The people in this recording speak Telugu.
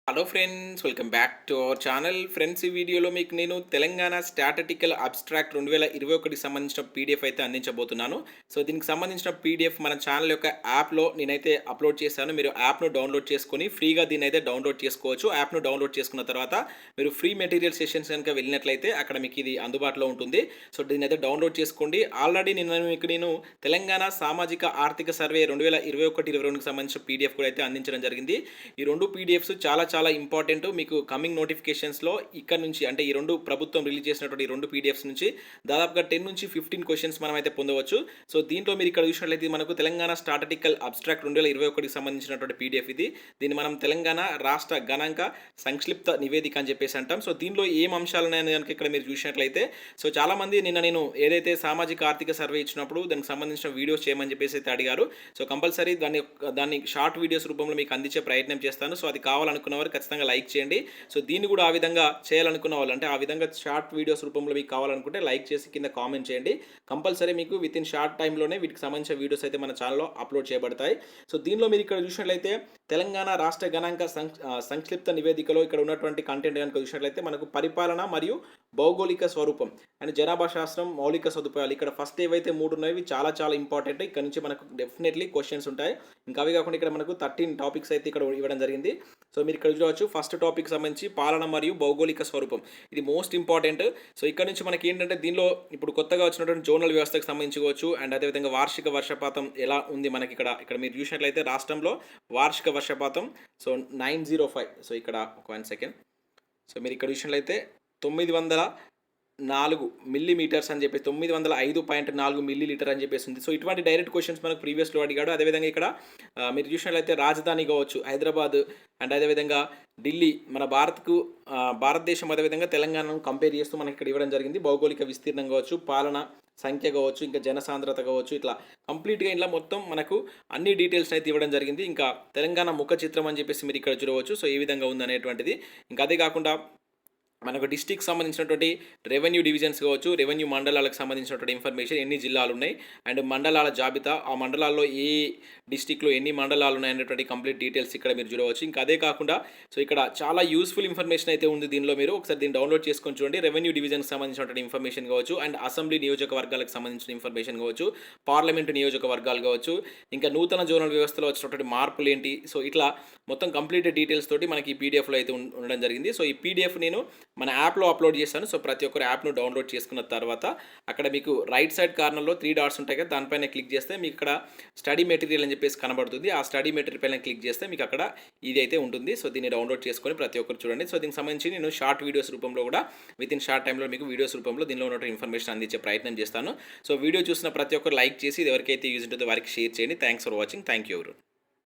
Hello friends, welcome back to our channel. Friends, ఈ వీడియోలో మీకు నేను తెలంగాణ స్టాటిటికల్ అబ్స్ట్రాక్ట్ 2021కి సంబంధించిన పీడిఎఫ్ అయితే అందించబోతున్నాను. సో దీనికి సంబంధించిన పీడిఎఫ్ మన ఛానల్ యొక్క యాప్లో నేనైతే అప్లోడ్ చేశాను. మీరు యాప్ను డౌన్లోడ్ చేసుకొని ఫ్రీగా దీన్ని అయితే డౌన్లోడ్ చేసుకోవచ్చు. యాప్ను డౌన్లోడ్ చేసుకున్న తర్వాత మీరు ఫ్రీ మెటీరియల్ సెషన్స్ కనుక వెళ్ళినట్లయితే అక్కడ మీకు ఇది అందుబాటులో ఉంటుంది. సో దీన్ని అయితే డౌన్లోడ్ చేసుకోండి. ఆల్రెడీ నేను తెలంగాణ సామాజిక ఆర్థిక సర్వే 2021-22కి సంబంధించిన పీడిఎఫ్ కూడా అయితే అందించడం జరిగింది. ఈ రెండు పీడిఎఫ్స్ చాలా చాలా ఇంపార్టెంట్. మీకు కమింగ్ నోటిఫికేషన్స్లో ఇక్కడ నుంచి అంటే ఈ రెండు ప్రభుత్వం రిలీజ్ చేసినటువంటి ఈ రెండు పీడిఎఫ్స్ నుంచి దాదాపుగా 10 నుంచి 15 క్వశ్చన్స్ మనం అయితే పొందవచ్చు. సో దీంట్లో మీరు ఇక్కడ చూసినట్లయితే మనకు తెలంగాణ స్టాటిటికల్ అబ్స్ట్రాక్ట్ 2021కి సంబంధించినటువంటి పీడిఎఫ్ ఇది. దీన్ని మనం తెలంగాణ రాష్ట్ర గణాంక సంక్షిప్త నివేదిక అని చెప్పేసి అంటాం. సో దీనిలో ఏం అంశాలు ఉన్నాయని కనుక ఇక్కడ మీరు చూసినట్లయితే సో చాలామంది నేను ఏదైతే సామాజిక ఆర్థిక సర్వే ఇచ్చినప్పుడు దానికి సంబంధించిన వీడియోస్ చేయమని చెప్పేసి అయితే అడిగారు. సో కంపల్సరీ దాన్ని షార్ట్ వీడియోస్ రూపంలో మీకు అందించే ప్రయత్నం చేస్తాను. సో అది కావాలనుకున్న వారు ఖచ్చితంగా లైక్ చేయండి. సో దీన్ని కూడా ఆ విధంగా చేయాలనుకున్న వాళ్ళు అంటే ఆ విధంగా షార్ట్ వీడియోస్ రూపంలో మీకు కావాలనుకుంటే లైక్ చేసి కింద కామెంట్ చేయండి. కంపల్సరీ మీకు విత్ ఇన్ షార్ట్ టైంలోనే వీటికి సంబంధించిన వీడియోస్ అయితే మన ఛానల్లో అప్లోడ్ చేయబడతాయి. సో దీనిలో మీరు ఇక్కడ చూసినట్లయితే తెలంగాణ రాష్ట్ర గణాంక సంక్షిప్త నివేదికలో ఇక్కడ ఉన్నటువంటి కంటెంట్ కనుక చూసినట్లయితే మనకు పరిపాలన మరియు భౌగోళిక స్వరూపం అండ్ జనాభా శాస్త్రం మౌలిక సదుపాయాలు ఇక్కడ ఫస్ట్ ఏవైతే 3 ఉన్నాయో చాలా చాలా ఇంపార్టెంట్. ఇక్కడ నుంచి మనకు డెఫినెట్లీ క్వశ్చన్స్ ఉంటాయి. ఇంకా అవి కాకుండా ఇక్కడ మనకు 13 టాపిక్స్ అయితే ఇక్కడ ఇవ్వడం జరిగింది. సో మీరు ఇక్కడ చూడవచ్చు ఫస్ట్ టాపిక్ సంబంధించి పాలన మరియు భౌగోళిక స్వరూపం, ఇది మోస్ట్ ఇంపార్టెంట్. సో ఇక్కడ నుంచి మనకి ఏంటంటే దీనిలో ఇప్పుడు కొత్తగా వచ్చినటువంటి జోనల్ వ్యవస్థకు సంబంధించుకోవచ్చు అండ్ అదేవిధంగా వార్షిక వర్షపాతం ఎలా ఉంది మనకి ఇక్కడ మీరు చూసినట్లయితే రాష్ట్రంలో వార్షిక వర్షపాతం సో 905. సో ఇక్కడ ఒక 1 సెకండ్. సో మీరు ఇక్కడ చూసినట్లయితే 904 మిల్లీమీటర్స్ అని చెప్పేసి 905.4 మిల్లీలీటర్ అని చెప్పేసి ఉంది. సో ఇటువంటి డైరెక్ట్ క్వశ్చన్స్ మనకు ప్రీవియస్లో అడిగాడు. అదేవిధంగా ఇక్కడ మీరు చూసినట్లయితే రాజధాని కావచ్చు హైదరాబాద్ అండ్ అదేవిధంగా ఢిల్లీ మన భారతదేశం అదేవిధంగా తెలంగాణను కంపేర్ చేస్తూ మనకి ఇక్కడ ఇవ్వడం జరిగింది. భౌగోళిక విస్తీర్ణం కావచ్చు, పాలన సంఖ్య కావచ్చు, ఇంకా జనసాంద్రత కావచ్చు, ఇట్లా కంప్లీట్గా ఇలా మొత్తం మనకు అన్ని డీటెయిల్స్ అయితే ఇవ్వడం జరిగింది. ఇంకా తెలంగాణ ముఖ చిత్రం అని చెప్పేసి మీరు ఇక్కడ చూడవచ్చు. సో ఏ విధంగా ఉందనేటువంటిది. ఇంకా అదే కాకుండా మనకు డిస్టిక్ సంబంధించినటువంటి రెవెన్యూ డివిజన్స్ కావచ్చు, రెవెన్యూ మండలాలకు సంబంధించినటువంటి ఇన్ఫర్మేషన్, ఎన్ని జిల్లాలు ఉన్నాయి అండ్ మండలాల జాబితా, ఆ మండలాల్లో ఏ డిస్టిక్లో ఎన్ని మండలాలు ఉన్నాయనేటువంటి కంప్లీట్ డీటెయిల్స్ ఇక్కడ మీరు చూడవచ్చు. ఇంకా అదే కాకుండా సో ఇక్కడ చాలా యూస్ఫుల్ ఇన్ఫర్మేషన్ అయితే ఉంది దీనిలో. మీరు ఒకసారి దీన్ని డౌన్లోడ్ చేసుకొని చూడండి. రెవెన్యూ డివిజన్కి సంబంధించినటువంటి ఇన్ఫర్మేషన్ కావచ్చు అండ్ అసెంబ్లీ నియోజకవర్గాలకు సంబంధించిన ఇన్ఫర్మేషన్ కావచ్చు, పార్లమెంటు నియోజకవర్గాలు కావచ్చు, ఇంకా నూతన జోనల్ వ్యవస్థలో వచ్చినటువంటి మార్పులు ఏంటి, సో ఇట్లా మొత్తం కంప్లీట్ డీటెయిల్స్ తోటి మనకి ఈ పీడిఎఫ్లో అయితే ఉండడం జరిగింది. సో ఈ పీడిఎఫ్ నేను మన యాప్లో అప్లోడ్ చేశాను. సో ప్రతి ఒక్కరు యాప్ను డౌన్లోడ్ చేసుకున్న తర్వాత అక్కడ మీకు రైట్ సైడ్ కార్నర్లో 3 డాట్స్ ఉంటాయి కదా, దానిపైన క్లిక్ చేస్తే మీకు ఇక్కడ స్టడీ మెటీరియల్ అని చెప్పేసి కనబడుతుంది. ఆ స్టడీ మెటీరియల్ పైన క్లిక్ చేస్తే మీకు అక్కడ ఇది అయితే ఉంటుంది. సో దీన్ని డౌన్లోడ్ చేసుకొని ప్రతి ఒక్కరు చూడండి. సో దీనికి సంబంధించి నేను షార్ట్ వీడియోస్ రూపంలో కూడా విత్ ఇన్ షార్ట్ టైంలో మీకు వీడియోస్ రూపంలో దీనిలో ఉన్న ఇన్ఫర్మేషన్ అందించే ప్రయత్నం చేస్తాను. సో వీడియో చూసిన ప్రతి ఒక్కరు లైక్ చేసి ఇది ఎవరికైతే యూజ్ ఉంటుందో వారికి షేర్ చేయండి. Thanks for watching. Thank you.